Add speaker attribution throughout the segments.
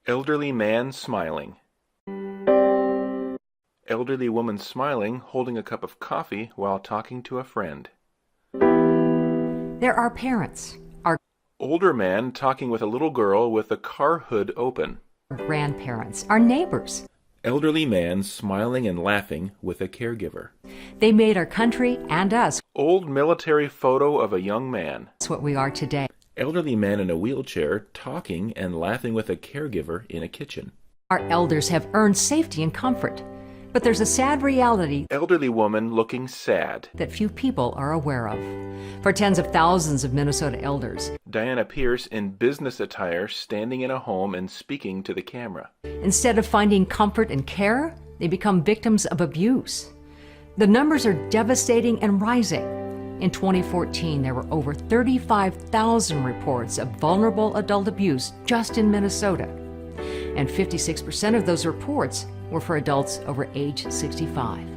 Speaker 1: Elderly man smiling. Elderly woman smiling, holding a cup of coffee while talking to a friend.
Speaker 2: There are parents, our
Speaker 1: Older man talking with a little girl with the car hood open.
Speaker 2: grandparents, our neighbors.
Speaker 1: Elderly man smiling and laughing with a caregiver.
Speaker 2: They made our country and us
Speaker 1: Old military photo of a young man.
Speaker 2: what we are today.
Speaker 1: Elderly man in a wheelchair talking and laughing with a caregiver in a kitchen.
Speaker 2: Our elders have earned safety and comfort. But there's a sad reality
Speaker 1: Elderly woman looking sad.
Speaker 2: that few people are aware of. For tens of thousands of Minnesota elders,
Speaker 1: Diana Pierce in business attire standing in a home and speaking to the camera.
Speaker 2: instead of finding comfort and care, they become victims of abuse. The numbers are devastating and rising. In 2014, there were over 35,000 reports of vulnerable adult abuse just in Minnesota. And 56% of those reports were for adults over age 65.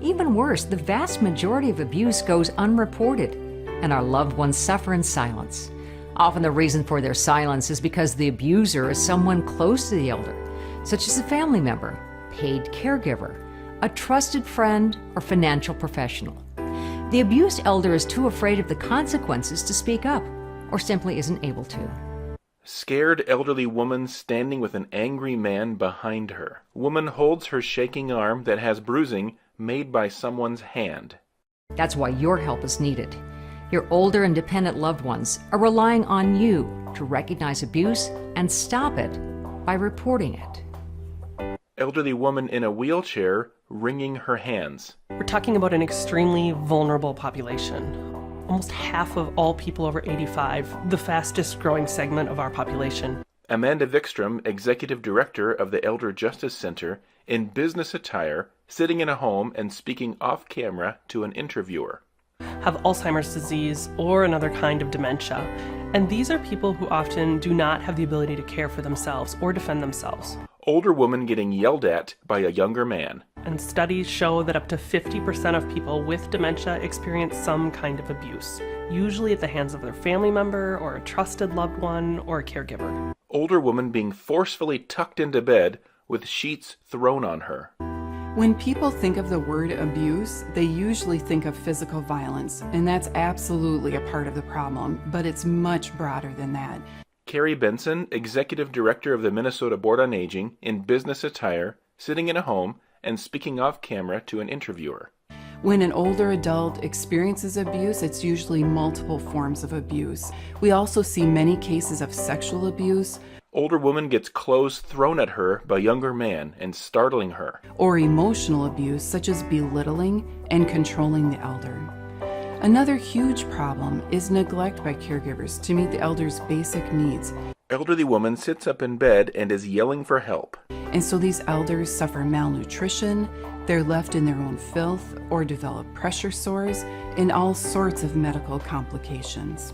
Speaker 2: Even worse, the vast majority of abuse goes unreported, and our loved ones suffer in silence. Often the reason for their silence is because the abuser is someone close to the elder, such as a family member, paid caregiver, a trusted friend, or financial professional. The abused elder is too afraid of the consequences to speak up, or simply isn't able to.
Speaker 1: Scared elderly woman standing with an angry man behind her. Woman holds her shaking arm that has bruising made by someone's hand.
Speaker 2: That's why your help is needed. Your older and dependent loved ones are relying on you to recognize abuse and stop it by reporting it.
Speaker 1: Elderly woman in a wheelchair wringing her hands.
Speaker 3: We're talking about an extremely vulnerable population. Almost half of all people over 85, the fastest growing segment of our population.
Speaker 1: Amanda Vikstrom, Executive Director of the Elder Justice Center, in business attire, sitting in a home and speaking off camera to an interviewer.
Speaker 3: Have Alzheimer's disease or another kind of dementia. And these are people who often do not have the ability to care for themselves or defend themselves.
Speaker 1: Older woman getting yelled at by a younger man.
Speaker 3: And studies show that up to 50% of people with dementia experience some kind of abuse, usually at the hands of their family member or a trusted loved one or a caregiver.
Speaker 1: Older woman being forcefully tucked into bed with sheets thrown on her.
Speaker 4: When people think of the word abuse, they usually think of physical violence, and that's absolutely a part of the problem, but it's much broader than that.
Speaker 1: Carrie Benson, Executive Director of the Minnesota Board on Aging, in business attire, sitting in a home and speaking off camera to an interviewer.
Speaker 4: When an older adult experiences abuse, it's usually multiple forms of abuse. We also see many cases of sexual abuse.
Speaker 1: Older woman gets clothes thrown at her by younger man and startling her.
Speaker 4: Or emotional abuse, such as belittling and controlling the elder. Another huge problem is neglect by caregivers to meet the elder's basic needs.
Speaker 1: Elderly woman sits up in bed and is yelling for help.
Speaker 4: And so these elders suffer malnutrition, they're left in their own filth, or develop pressure sores, and all sorts of medical complications.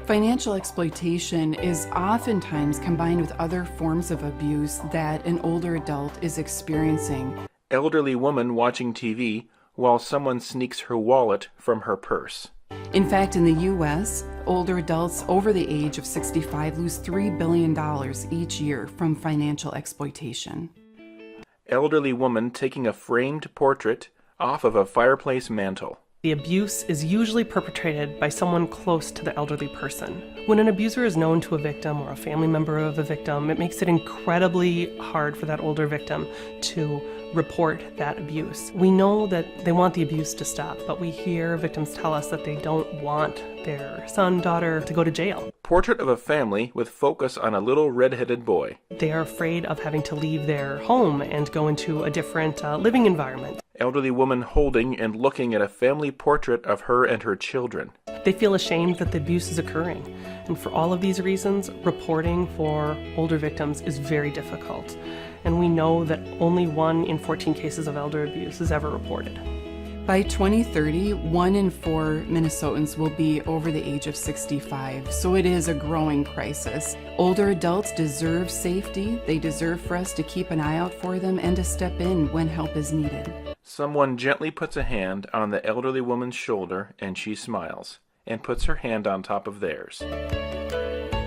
Speaker 4: Financial exploitation is oftentimes combined with other forms of abuse that an older adult is experiencing.
Speaker 1: Elderly woman watching TV while someone sneaks her wallet from her purse.
Speaker 4: In fact, in the U.S., older adults over the age of 65 lose $3 billion each year from financial exploitation.
Speaker 1: Elderly woman taking a framed portrait off of a fireplace mantel.
Speaker 3: The abuse is usually perpetrated by someone close to the elderly person. When an abuser is known to a victim or a family member of a victim, it makes it incredibly hard for that older victim to report that abuse. We know that they want the abuse to stop, but we hear victims tell us that they don't want their son, daughter to go to jail.
Speaker 1: Portrait of a family with focus on a little red-headed boy.
Speaker 3: They are afraid of having to leave their home and go into a different living environment.
Speaker 1: Elderly woman holding and looking at a family portrait of her and her children.
Speaker 3: They feel ashamed that the abuse is occurring. And for all of these reasons, reporting for older victims is very difficult. And we know that only 1 in 14 cases of elder abuse is ever reported.
Speaker 4: By 2030, 1 in 4 Minnesotans will be over the age of 65, so it is a growing crisis. Older adults deserve safety. They deserve for us to keep an eye out for them and to step in when help is needed.
Speaker 1: Someone gently puts a hand on the elderly woman's shoulder and she smiles and puts her hand on top of theirs.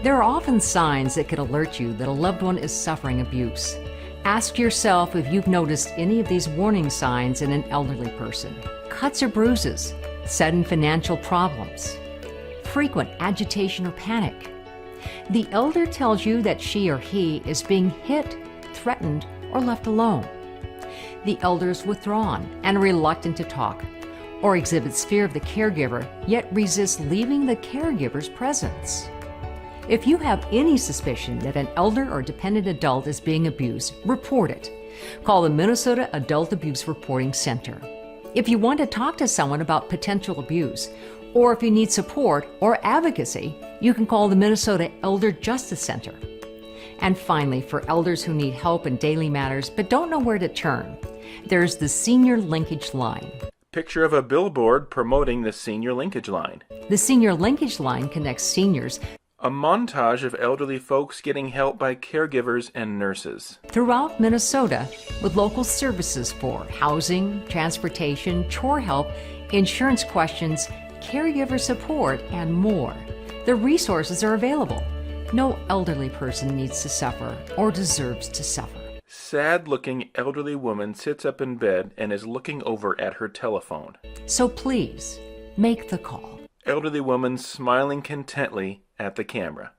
Speaker 2: There are often signs that could alert you that a loved one is suffering abuse. Ask yourself if you've noticed any of these warning signs in an elderly person. Cuts or bruises, sudden financial problems, frequent agitation or panic. The elder tells you that she or he is being hit, threatened, or left alone. The elder is withdrawn and reluctant to talk, or exhibits fear of the caregiver, yet resists leaving the caregiver's presence. If you have any suspicion that an elder or dependent adult is being abused, report it. Call the Minnesota Adult Abuse Reporting Center. If you want to talk to someone about potential abuse, or if you need support or advocacy, you can call the Minnesota Elder Justice Center. And finally, for elders who need help in daily matters but don't know where to turn, there's the Senior LinkAge Line.
Speaker 1: Picture of a billboard promoting the Senior LinkAge Line.
Speaker 2: The Senior LinkAge Line connects seniors
Speaker 1: A montage of elderly folks getting help by caregivers and nurses.
Speaker 2: throughout Minnesota with local services for housing, transportation, chore help, insurance questions, caregiver support, and more. The resources are available. No elderly person needs to suffer or deserves to suffer.
Speaker 1: Sad-looking elderly woman sits up in bed and is looking over at her telephone.
Speaker 2: So please, make the call.
Speaker 1: Elderly woman smiling contently at the camera.